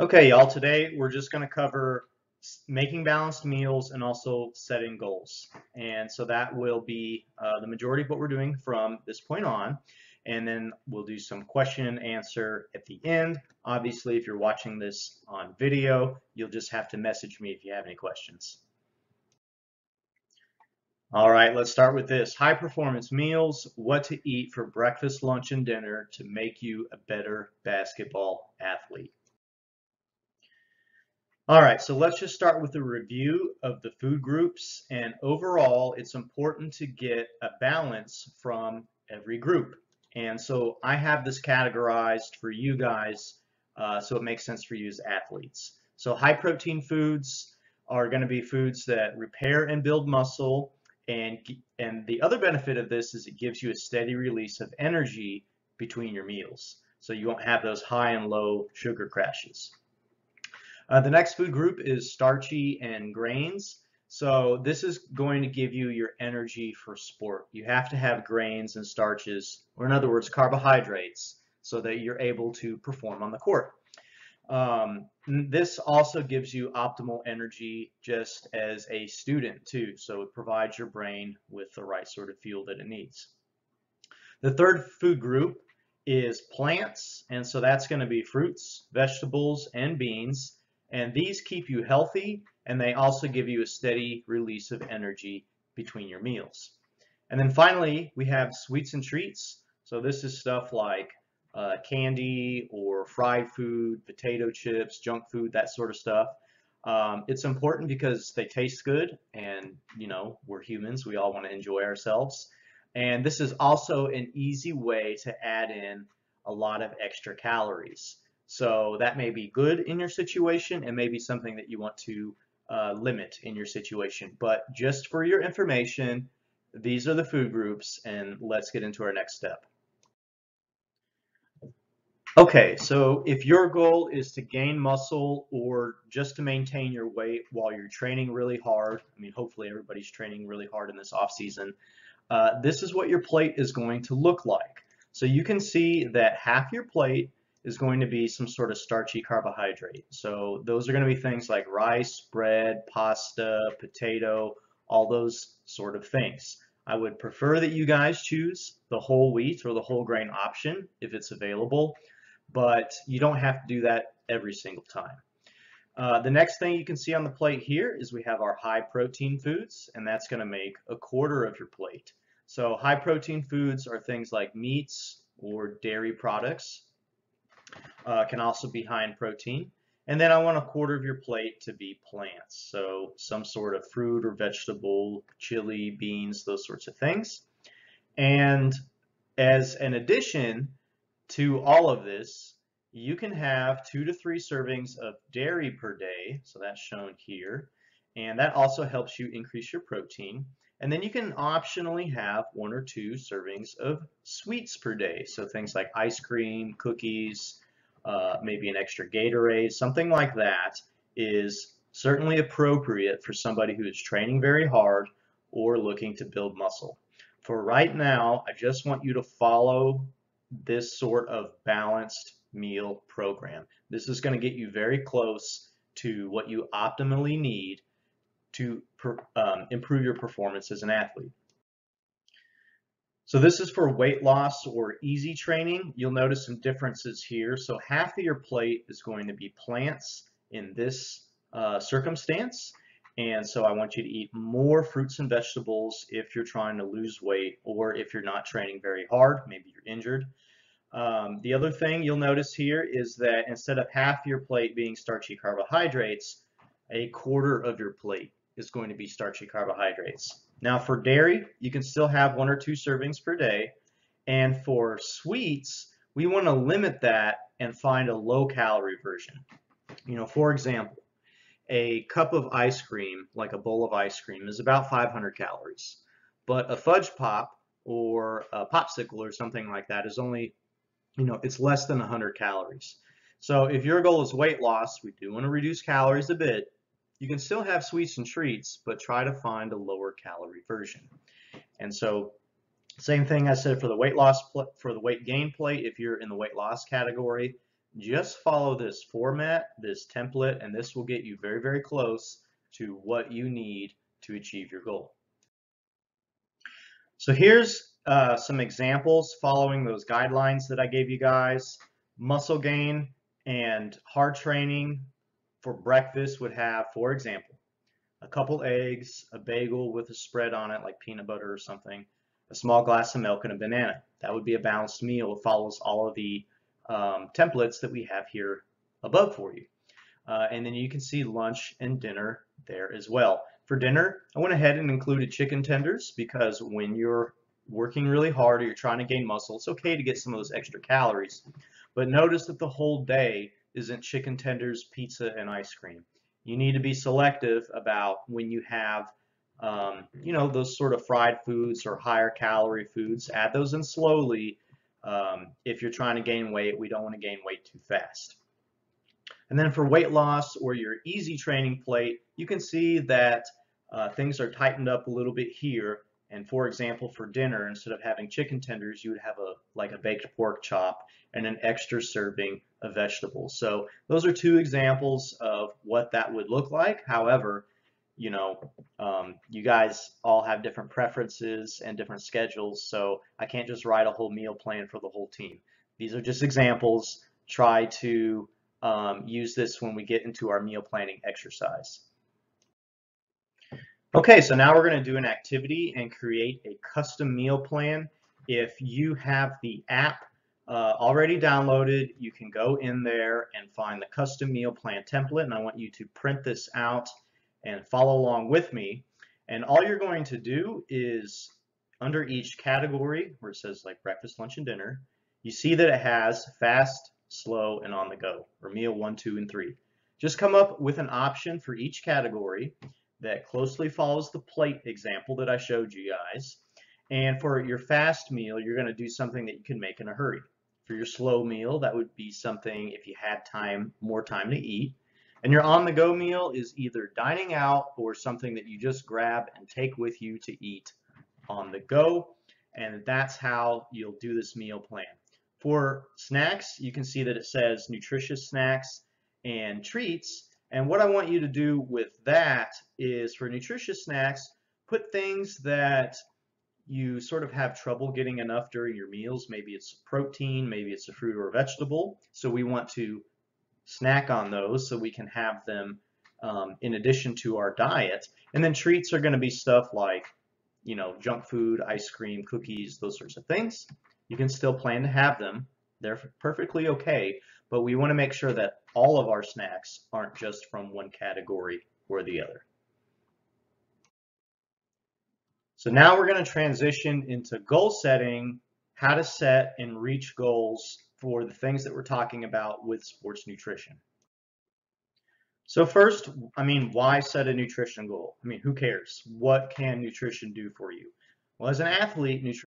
Okay, y'all, today we're just going to cover making balanced meals and also setting goals. And so that will be the majority of what we're doing from this point on. And then we'll do some question and answer at the end. Obviously, if you're watching this on video, you'll just have to message me if you have any questions. All right, let's start with this. High performance meals, what to eat for breakfast, lunch, and dinner to make you a better basketball athlete. All right, so let's just start with a review of the food groups. And overall, it's important to get a balance from every group. And so I have this categorized for you guys so it makes sense for you as athletes. So high protein foods are going to be foods that repair and build muscle. And the other benefit of this is it gives you a steady release of energy between your meals. So you won't have those high and low sugar crashes. The next food group is starchy and grains. So this is going to give you your energy for sport. You have to have grains and starches, or in other words, carbohydrates, so that you're able to perform on the court. This also gives you optimal energy just as a student too. So it provides your brain with the right sort of fuel that it needs. The third food group is plants, and so that's going to be fruits, vegetables, and beans. And these keep you healthy, and they also give you a steady release of energy between your meals. And then finally, we have sweets and treats. So this is stuff like candy or fried food, potato chips, junk food, that sort of stuff. It's important because they taste good, and we're humans, we all want to enjoy ourselves. And this is also an easy way to add in a lot of extra calories. So that may be good in your situation and maybe something that you want to limit in your situation. But just for your information, these are the food groups, and let's get into our next step. Okay, so if your goal is to gain muscle or just to maintain your weight while you're training really hard, I mean, hopefully everybody's training really hard in this off season, this is what your plate is going to look like. So you can see that half your plate is going to be some sort of starchy carbohydrate. So those are going to be things like rice, bread, pasta, potato, all those sort of things. I would prefer that you guys choose the whole wheat or the whole grain option if it's available, but you don't have to do that every single time. The next thing you can see on the plate here is we have our high protein foods, and that's going to make a quarter of your plate. So high protein foods are things like meats or dairy products, can also be high in protein. And then I want a quarter of your plate to be plants. So some sort of fruit or vegetable, chili, beans, those sorts of things. And as an addition to all of this, you can have 2 to 3 servings of dairy per day, so that's shown here, and that also helps you increase your protein. And then you can optionally have 1 or 2 servings of sweets per day, so things like ice cream, cookies, maybe an extra Gatorade, something like that is certainly appropriate for somebody who is training very hard or looking to build muscle. For right now, I just want you to follow this sort of balanced meal program. This is going to get you very close to what you optimally need to improve your performance as an athlete. So this is for weight loss or easy training. You'll notice some differences here. So half of your plate is going to be plants in this circumstance. And so I want you to eat more fruits and vegetables if you're trying to lose weight or if you're not training very hard, maybe you're injured. The other thing you'll notice here is that instead of half your plate being starchy carbohydrates, a quarter of your plate is going to be starchy carbohydrates. Now for dairy, you can still have 1 or 2 servings per day. And for sweets, we want to limit that and find a low calorie version. For example, a cup of ice cream, like a bowl of ice cream, is about 500 calories. But a fudge pop or a popsicle or something like that is only it's less than 100 calories. So if your goal is weight loss, we do want to reduce calories a bit. You can still have sweets and treats, but try to find a lower calorie version. And so same thing I said for the weight loss, for the weight gain plate, if you're in the weight loss category, Just follow this format, this template, and this will get you very, very close to what you need to achieve your goal. So here's some examples following those guidelines that I gave you guys. Muscle gain and hard training for breakfast would have, for example, a couple eggs, a bagel with a spread on it like peanut butter or something, a small glass of milk, and a banana. That would be a balanced meal. It follows all of the templates that we have here above for you. And then you can see lunch and dinner there as well. For dinner, I went ahead and included chicken tenders because when you're working really hard or you're trying to gain muscle, it's okay to get some of those extra calories. But notice that the whole day isn't chicken tenders, pizza, and ice cream. You need to be selective about when you have those sort of fried foods or higher calorie foods. Add those in slowly. If you're trying to gain weight, we don't want to gain weight too fast. And then for weight loss or your easy training plate, you can see that things are tightened up a little bit here. And for example, for dinner, instead of having chicken tenders, you would have like a baked pork chop and an extra serving of vegetables. So those are two examples of what that would look like. However, you guys all have different preferences and different schedules, so I can't just write a whole meal plan for the whole team. These are just examples. Try to use this when we get into our meal planning exercise. Okay, so now we're going to do an activity and create a custom meal plan. If you have the app already downloaded, you can go in there and find the custom meal plan template, and I want you to print this out and follow along with me. And all you're going to do is under each category where it says like breakfast, lunch, and dinner, you see that it has fast, slow, and on the go, or meal 1, 2, and 3. Just come up with an option for each category that closely follows the plate example that I showed you guys. And for your fast meal, you're going to do something that you can make in a hurry. For your slow meal, that would be something if you had more time to eat. And your on-the-go meal is either dining out or something that you just grab and take with you to eat on the go. And that's how you'll do this meal plan. For snacks, you can see that it says nutritious snacks and treats. And what I want you to do with that is for nutritious snacks, put things that you sort of have trouble getting enough during your meals. Maybe it's protein, maybe it's a fruit or a vegetable. So we want to snack on those so we can have them in addition to our diet. And then treats are going to be stuff like, junk food, ice cream, cookies, those sorts of things. You can still plan to have them. They're perfectly okay, but we want to make sure that all of our snacks aren't just from one category or the other. So now we're going to transition into goal setting, how to set and reach goals for the things that we're talking about with sports nutrition. So first, why set a nutrition goal? Who cares? What can nutrition do for you? Well, as an athlete, nutrition